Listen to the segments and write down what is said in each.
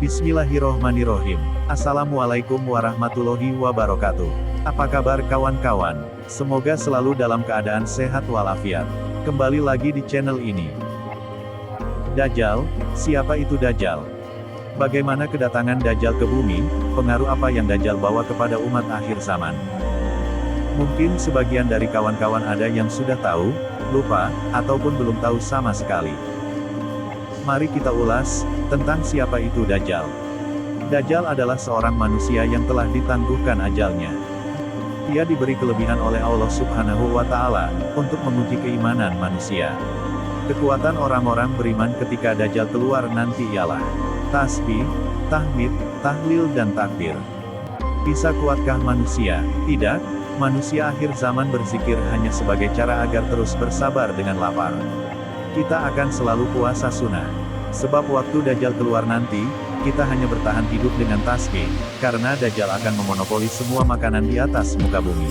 Bismillahirrohmanirrohim. Assalamualaikum warahmatullahi wabarakatuh. Apa kabar kawan-kawan? Semoga selalu dalam keadaan sehat walafiat. Kembali lagi di channel ini. Dajjal, siapa itu Dajjal? Bagaimana kedatangan Dajjal ke bumi? Pengaruh apa yang Dajjal bawa kepada umat akhir zaman? Mungkin sebagian dari kawan-kawan ada yang sudah tahu, lupa, ataupun belum tahu sama sekali. Mari kita ulas tentang siapa itu Dajjal. Dajjal adalah seorang manusia yang telah ditangguhkan ajalnya. Ia diberi kelebihan oleh Allah Subhanahu wa Ta'ala untuk menguji keimanan manusia. Kekuatan orang-orang beriman ketika Dajjal keluar nanti ialah tasbih, tahmid, tahlil dan takbir. Bisa kuatkah manusia? Tidak. Manusia akhir zaman berzikir hanya sebagai cara agar terus bersabar dengan lapar. Kita akan selalu puasa sunnah. Sebab waktu Dajjal keluar nanti, kita hanya bertahan hidup dengan tasbih, karena Dajjal akan memonopoli semua makanan di atas muka bumi.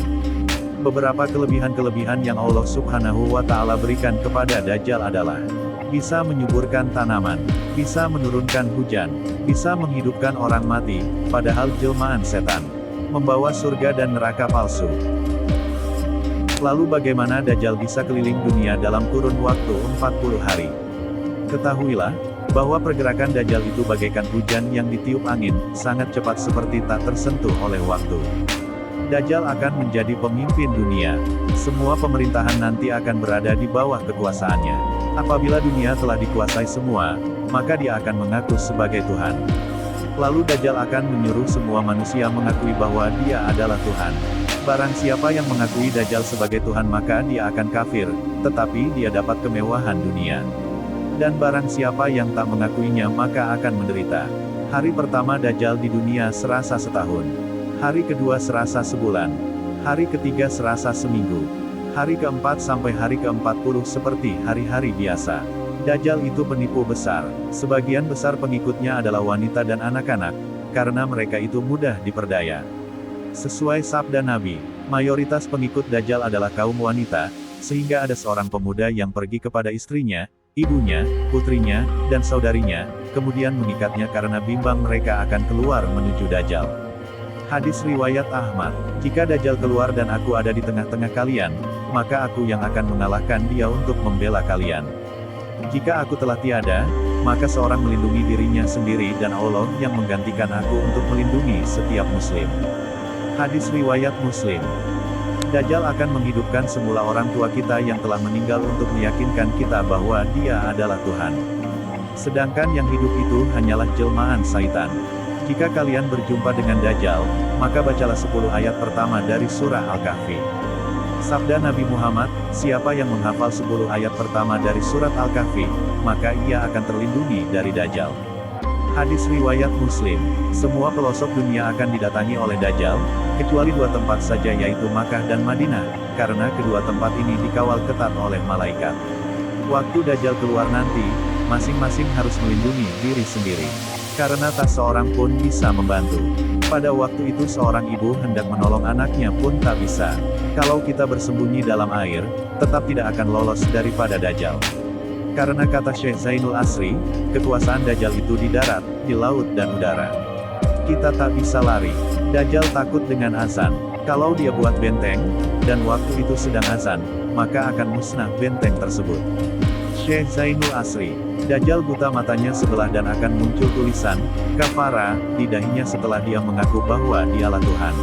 Beberapa kelebihan-kelebihan yang Allah Subhanahu wa Ta'ala berikan kepada Dajjal adalah bisa menyuburkan tanaman, bisa menurunkan hujan, bisa menghidupkan orang mati, padahal jelmaan setan, membawa surga dan neraka palsu. Lalu bagaimana Dajjal bisa keliling dunia dalam kurun waktu 40 hari? Ketahuilah, bahwa pergerakan Dajjal itu bagaikan hujan yang ditiup angin, sangat cepat seperti tak tersentuh oleh waktu. Dajjal akan menjadi pemimpin dunia. Semua pemerintahan nanti akan berada di bawah kekuasaannya. Apabila dunia telah dikuasai semua, maka dia akan mengaku sebagai Tuhan. Lalu Dajjal akan menyuruh semua manusia mengakui bahwa dia adalah Tuhan. Barang siapa yang mengakui Dajjal sebagai Tuhan maka dia akan kafir, tetapi dia dapat kemewahan dunia. Dan barang siapa yang tak mengakuinya maka akan menderita. Hari pertama Dajjal di dunia serasa setahun. Hari kedua serasa sebulan. Hari ketiga serasa seminggu. Hari keempat sampai hari ke-40 seperti hari-hari biasa. Dajjal itu penipu besar. Sebagian besar pengikutnya adalah wanita dan anak-anak, karena mereka itu mudah diperdaya. Sesuai sabda Nabi, mayoritas pengikut Dajjal adalah kaum wanita, sehingga ada seorang pemuda yang pergi kepada istrinya, ibunya, putrinya, dan saudarinya, kemudian mengikatnya karena bimbang mereka akan keluar menuju Dajjal. Hadis riwayat Ahmad, jika Dajjal keluar dan aku ada di tengah-tengah kalian, maka aku yang akan mengalahkan dia untuk membela kalian. Jika aku telah tiada, maka seorang melindungi dirinya sendiri dan Allah yang menggantikan aku untuk melindungi setiap muslim. Hadis riwayat Muslim. Dajjal akan menghidupkan semula orang tua kita yang telah meninggal untuk meyakinkan kita bahwa dia adalah Tuhan. Sedangkan yang hidup itu hanyalah jelmaan syaitan. Jika kalian berjumpa dengan Dajjal, maka bacalah 10 ayat pertama dari surah Al-Kahfi. Sabda Nabi Muhammad, siapa yang menghafal 10 ayat pertama dari surat Al-Kahfi, maka ia akan terlindungi dari Dajjal. Hadis riwayat Muslim, semua pelosok dunia akan didatangi oleh Dajjal, kecuali 2 tempat saja yaitu Makkah dan Madinah, karena kedua tempat ini dikawal ketat oleh malaikat. Waktu Dajjal keluar nanti, masing-masing harus melindungi diri sendiri, karena tak seorang pun bisa membantu. Pada waktu itu seorang ibu hendak menolong anaknya pun tak bisa. Kalau kita bersembunyi dalam air, tetap tidak akan lolos daripada Dajjal. Karena kata Syekh Zainul Asri, kekuasaan Dajjal itu di darat, di laut dan udara. Kita tak bisa lari. Dajjal takut dengan azan. Kalau dia buat benteng, dan waktu itu sedang azan, maka akan musnah benteng tersebut. Syekh Zainul Asri, Dajjal buta matanya sebelah dan akan muncul tulisan, kafara, di dahinya setelah dia mengaku bahwa dialah Tuhan.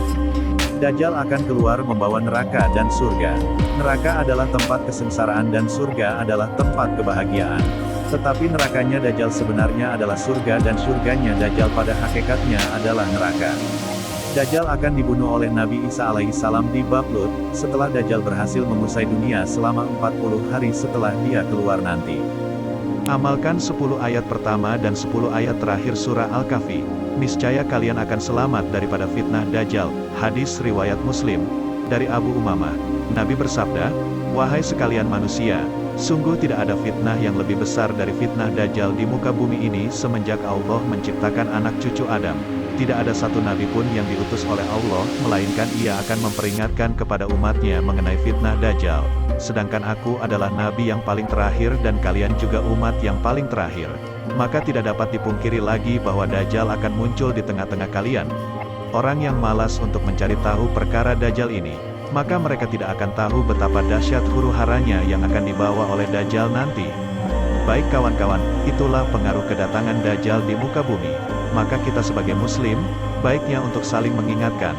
Dajjal akan keluar membawa neraka dan surga. Neraka adalah tempat kesengsaraan dan surga adalah tempat kebahagiaan. Tetapi nerakanya Dajjal sebenarnya adalah surga dan surganya Dajjal pada hakikatnya adalah neraka. Dajjal akan dibunuh oleh Nabi Isa alaihissalam di bab Lut, setelah Dajjal berhasil mengusai dunia selama 40 hari setelah dia keluar nanti. Amalkan 10 ayat pertama dan 10 ayat terakhir surah Al-Kahfi. Niscaya kalian akan selamat daripada fitnah Dajjal. Hadis riwayat Muslim. Dari Abu Umamah, Nabi bersabda, wahai sekalian manusia, sungguh tidak ada fitnah yang lebih besar dari fitnah Dajjal di muka bumi ini semenjak Allah menciptakan anak cucu Adam. Tidak ada satu nabi pun yang diutus oleh Allah, melainkan ia akan memperingatkan kepada umatnya mengenai fitnah Dajjal. Sedangkan aku adalah nabi yang paling terakhir dan kalian juga umat yang paling terakhir. maka tidak dapat dipungkiri lagi bahwa Dajjal akan muncul di tengah-tengah kalian. Orang yang malas untuk mencari tahu perkara Dajjal ini, maka mereka tidak akan tahu betapa dahsyat huru-haranya yang akan dibawa oleh Dajjal nanti. Baik kawan-kawan, itulah pengaruh kedatangan Dajjal di muka bumi. Maka kita sebagai muslim, baiknya untuk saling mengingatkan.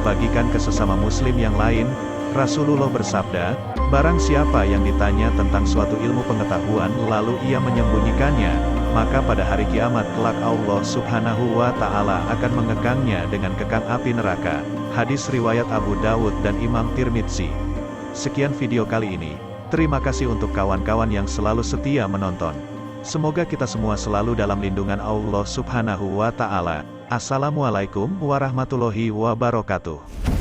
Bagikan ke sesama muslim yang lain, Rasulullah bersabda, barang siapa yang ditanya tentang suatu ilmu pengetahuan lalu ia menyembunyikannya, maka pada hari kiamat kelak Allah Subhanahu wa Ta'ala akan mengekangnya dengan kekang api neraka. Hadis riwayat Abu Dawud dan Imam Tirmidzi. Sekian video kali ini. Terima kasih untuk kawan-kawan yang selalu setia menonton. Semoga kita semua selalu dalam lindungan Allah Subhanahu wa Ta'ala. Assalamualaikum warahmatullahi wabarakatuh.